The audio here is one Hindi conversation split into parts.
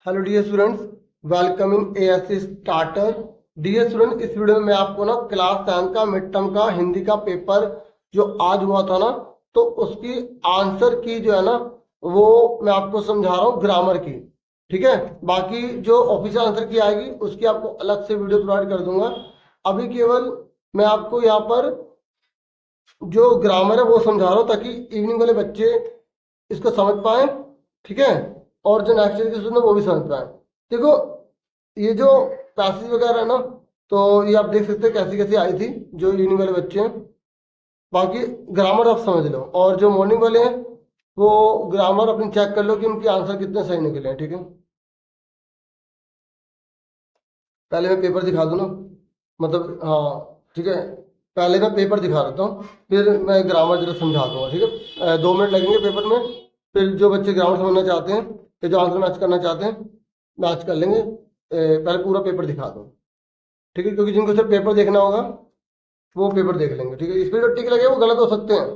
Hello dear students, welcome in ASC starter. Dear student, इस वीडियो में मैं आपको ना क्लास 10 का मिड टर्म का हिंदी का पेपर जो आज हुआ था ना, तो उसकी आंसर की जो है ना वो मैं आपको समझा रहा हूँ ग्रामर की। ठीक है, बाकी जो ऑफिशियल आंसर की आएगी उसकी आपको अलग से वीडियो प्रोवाइड कर दूंगा। अभी केवल मैं आपको यहाँ पर जो ग्रामर है वो समझा रहा हूँ ताकि इवनिंग वाले बच्चे इसको समझ पाए। ठीक है, और जो नेक्स्ट ईयर के स्टूडेंट है वो भी समझ पाए। देखो, ये जो पैसेज वगैरह है ना, तो ये आप देख सकते हैं कैसी कैसी आई थी जो इवनिंग वाले बच्चे हैं। बाकी ग्रामर आप समझ लो, और जो मॉर्निंग वाले हैं वो ग्रामर अपनी चेक कर लो कि उनके आंसर कितने सही निकले हैं। ठीक है, पहले मैं पेपर दिखा दूँ ना, मतलब हाँ ठीक है, पहले मैं पेपर दिखा देता हूँ फिर मैं ग्रामर जरा समझा दूंगा। ठीक है, 2 मिनट लगेंगे पेपर में। फिर जो बच्चे ग्रामर समझना चाहते हैं या जो आंसर मैच करना चाहते हैं मैच कर लेंगे। पहले पूरा पेपर दिखा दूँ। ठीक है, क्योंकि जिनको सिर्फ पेपर देखना होगा वो पेपर देख लेंगे। ठीक है, इस पर जो टिक लगे वो गलत हो सकते हैं।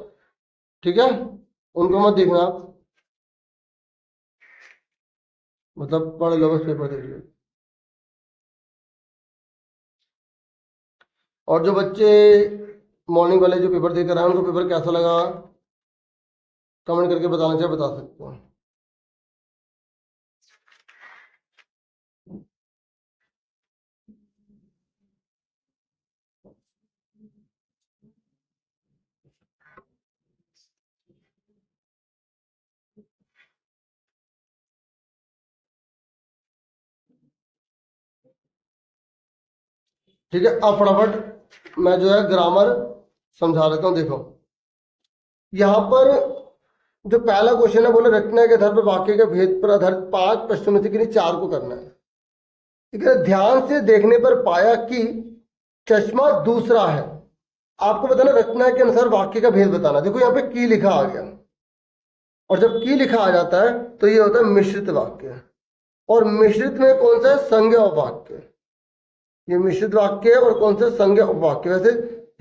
ठीक है, उनको मत देखना आप, मतलब पढ़ लो बस, पेपर देख लो। और जो बच्चे मॉर्निंग वाले जो पेपर देकर आए उनको पेपर कैसा लगा कमेंट करके बताना चाहिए, बता सकते हो। ठीक है, अब फटाफट मैं जो है ग्रामर समझा देता हूँ। देखो, यहाँ पर जो पहला क्वेश्चन है बोले रचना के आधार पर वाक्य के भेद पर आधारित 5 प्रश्नों में से किन्हीं 4 को करना है। ठीक है, ध्यान से देखने पर पाया कि चश्मा दूसरा है। आपको बताना रचना के अनुसार वाक्य का भेद बताना। देखो यहाँ पे की लिखा आ गया, और जब की लिखा आ जाता है तो ये होता है मिश्रित वाक्य। और मिश्रित में कौन सा है? संज्ञा वाक्य। ये मिश्रित वाक्य है और कौन सा संज्ञा उपवाक्य। वैसे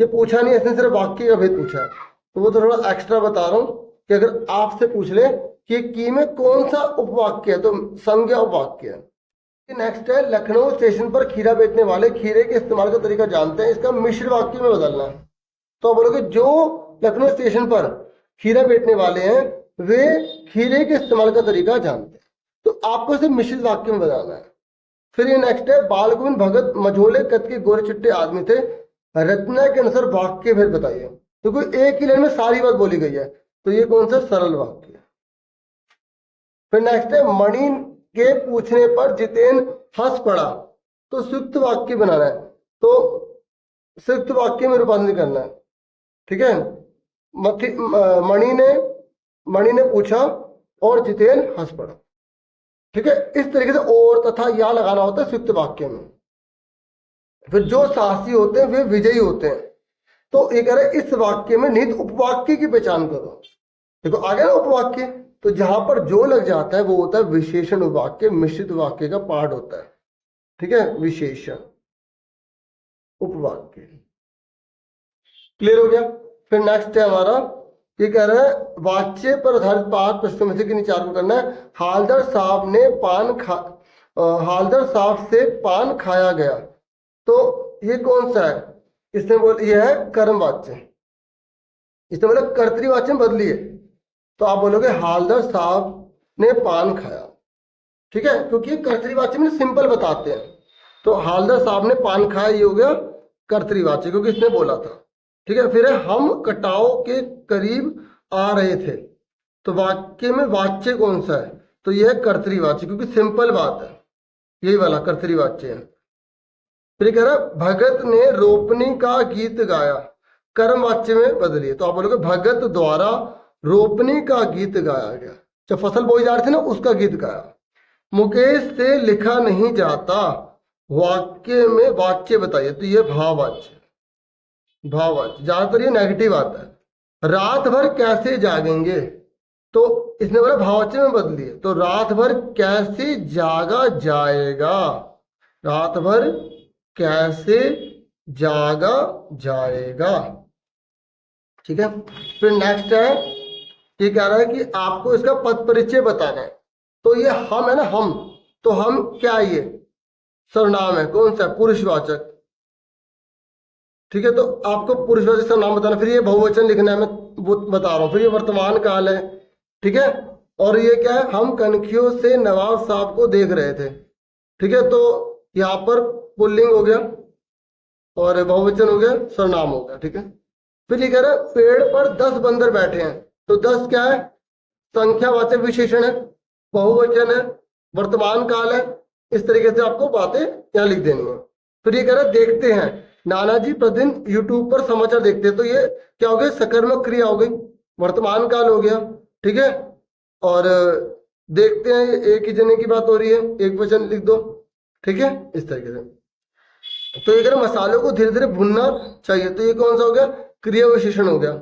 ये पूछा नहीं, इसने सिर्फ वाक्य का भेद पूछा है, तो वो तो थोड़ा एक्स्ट्रा बता रहा हूँ कि अगर आपसे पूछ ले कि की में कौन सा उपवाक्य है तो संज्ञा उपवाक्य है। नेक्स्ट है, लखनऊ स्टेशन पर खीरा बेचने वाले खीरे के इस्तेमाल का तरीका जानते हैं, इसका मिश्र वाक्य में बदलना है। तो आप बोलोगे जो लखनऊ स्टेशन पर खीरा बेचने वाले हैं वे खीरे के इस्तेमाल का तरीका जानते हैं, तो आपको इसे मिश्रित वाक्य में बदलना है। फिर ये नेक्स्ट है, बाल गोविंद भगत मझोले कद के गोरे चिट्टे आदमी थे, रचना के अनुसार वाक्य भेद बताइए। तो कोई एक ही लाइन में सारी बात बोली गई है, तो ये कौन सा सरल वाक्य है। फिर नेक्स्ट है, मणि के पूछने पर जितेन हंस पड़ा, तो संयुक्त वाक्य बनाना है, तो संयुक्त वाक्य में रूपांतरित करना है। ठीक है, मणि ने पूछा और जितेन हंस पड़ा। ठीक है, इस तरीके से और तथा या लगाना होता है संयुक्त वाक्य में। फिर जो साहसी होते हैं वे विजयी होते हैं, तो ये कह रहे इस वाक्य में निहित उपवाक्य की पहचान करो। देखो आ गया ना उपवाक्य, तो जहां पर जो लग जाता है वो होता है विशेषण उपवाक्य, मिश्रित वाक्य का पार्ट होता है। ठीक है, विशेषण उपवाक्य। क्लियर हो गया। फिर नेक्स्ट है हमारा, ये कह रहा है वाच्य पर आधारित 5 प्रश्नों में से किन्हीं 4 को करना है। हालदर साहब से पान खाया गया, तो ये कौन सा है? इसने बोल ये है कर्मवाच्य, इसने बोला कर्तृवाच्य में बदलिए, तो आप बोलोगे हालदर साहब ने पान खाया। ठीक है, क्योंकि कर्तृवाच्य में सिंपल बताते हैं, तो हालदर साहब ने पान खाया ये हो गया कर्तृवाच्य क्योंकि इसने बोला था। ठीक है, फिर है हम कटाव के करीब आ रहे थे, तो वाक्य में वाच्य कौन सा है? तो यह है कर्तृवाच्य क्योंकि सिंपल बात है, यही वाला कर्तृवाच्य है। फिर कह रहा भगत ने रोपनी का गीत गाया, कर्म वाच्य में बदलिए, तो आप बोलोगे भगत द्वारा रोपनी का गीत गाया गया, जब फसल बोई जा रही थी ना उसका गीत गाया। मुकेश से लिखा नहीं जाता, वाक्य में वाच्य बताइए, तो ये भाववाच्य। भाववाच्य ज्यादातर ये नेगेटिव आता है। रात भर कैसे जागेंगे, तो इसने बोला भाववाच्य में बदलिए, तो रात भर कैसे जागा जाएगा, रात भर कैसे जागा जाएगा। ठीक है, फिर नेक्स्ट है, ये कह रहा है कि आपको इसका पद परिचय बताना है, तो ये हम है ना, हम तो हम क्या है, ये सर्वनाम है, कौन सा, पुरुषवाचक। ठीक है, तो आपको पुरुषवाचक सर्वनाम बताना, फिर ये बहुवचन लिखना है, मैं वो बता रहा हूँ। फिर ये वर्तमान काल है, ठीक है। और ये क्या है, हम कनखियों से नवाब साहब को देख रहे थे। ठीक है, तो यहाँ पर पुल्लिंग हो गया और बहुवचन हो गया, सर्वनाम हो गया। ठीक है, फिर ये कह रहा है पेड़ पर 10 बंदर बैठे हैं, तो 10 क्या है, संख्यावाचक विशेषण है, बहुवचन है, वर्तमान काल है। इस तरीके से आपको बातें यहाँ लिख देनी है। फिर ये कह रहा है देखते हैं, नाना जी प्रतिदिन यूट्यूब पर समाचार देखते हैं, तो ये क्या हो गया, सकर्मक क्रिया हो गई, वर्तमान काल हो गया। ठीक है, और देखते हैं ये एक ही जने की बात हो रही है, एक वचन लिख दो। ठीक है, इस तरीके से। तो ये कह रहा है मसालों को धीरे धीरे भुनना चाहिए, तो ये कौन सा हो गया, क्रिया विशेषण हो गया।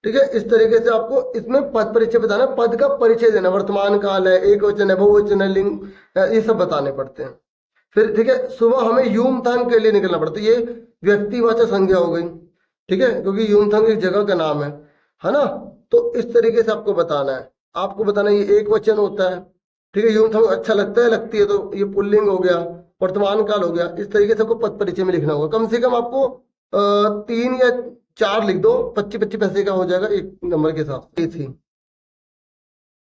ठीक है, इस तरीके से आपको इसमें पद परिचय बताना, पद का परिचय देना, वर्तमान काल है, एक वचन है, बहुवचन है, लिंग, ये सब बताने पड़ते हैं। फिर ठीक है, सुबह हमें यूमथांग के लिए निकलना पड़ता है, ये व्यक्तिवाचक संज्ञा हो गई। ठीक है, क्योंकि यूमथांग एक जगह का नाम है ना। तो इस तरीके से आपको बताना है, आपको बताना ये एक वचन होता है। ठीक है, यूमथांग अच्छा लगता है, लगती है, तो ये पुल्लिंग हो गया, वर्तमान काल हो गया। इस तरीके से आपको पद परिचय में लिखना होगा। कम से कम आपको 3 या 4 लिख दो, 25-25 पैसे का हो जाएगा एक नंबर के साथ। ये थी,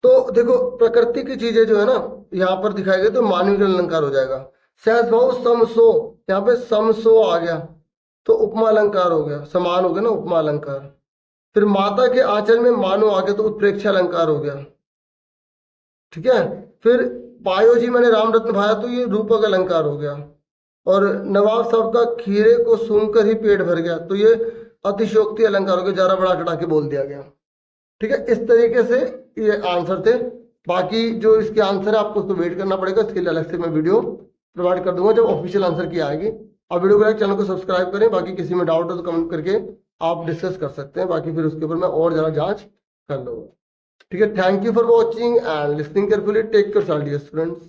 तो देखो प्रकृति की चीजें जो है ना यहाँ पर दिखाई गई, तो मानवीय अलंकार हो जाएगा। सहज भाव समसो, यहाँ पे समसो आ गया, तो उपमा अलंकार हो गया, समान हो गया ना, उपमा अलंकार। फिर माता के आंचल में मानो आ गया, तो उत्प्रेक्षा अलंकार हो गया। ठीक है, फिर पायो जी मैंने राम रत्न भाया, तो ये रूपक अलंकार हो गया। और नवाब साहब का खीरे को सूंघकर ही पेट भर गया, तो ये अतिशयोक्ति अलंकार हो गया, जरा बड़ा चढ़ा के बोल दिया गया। ठीक है, इस तरीके से ये आंसर थे। बाकी जो इसके आंसर है आपको उसको वेट करना पड़ेगा, इसके लिए अलग से मैं वीडियो प्रोवाइड कर दूंगा जब ऑफिशियल आंसर की आएगी। आप वीडियो को लाइक, चैनल को सब्सक्राइब करें। बाकी किसी में डाउट हो तो कमेंट करके आप डिस्कस कर सकते हैं, बाकी फिर उसके ऊपर मैं और ज़्यादा जांच कर लूँगा। ठीक है, thank you for watching and listening carefully. Take care dear students.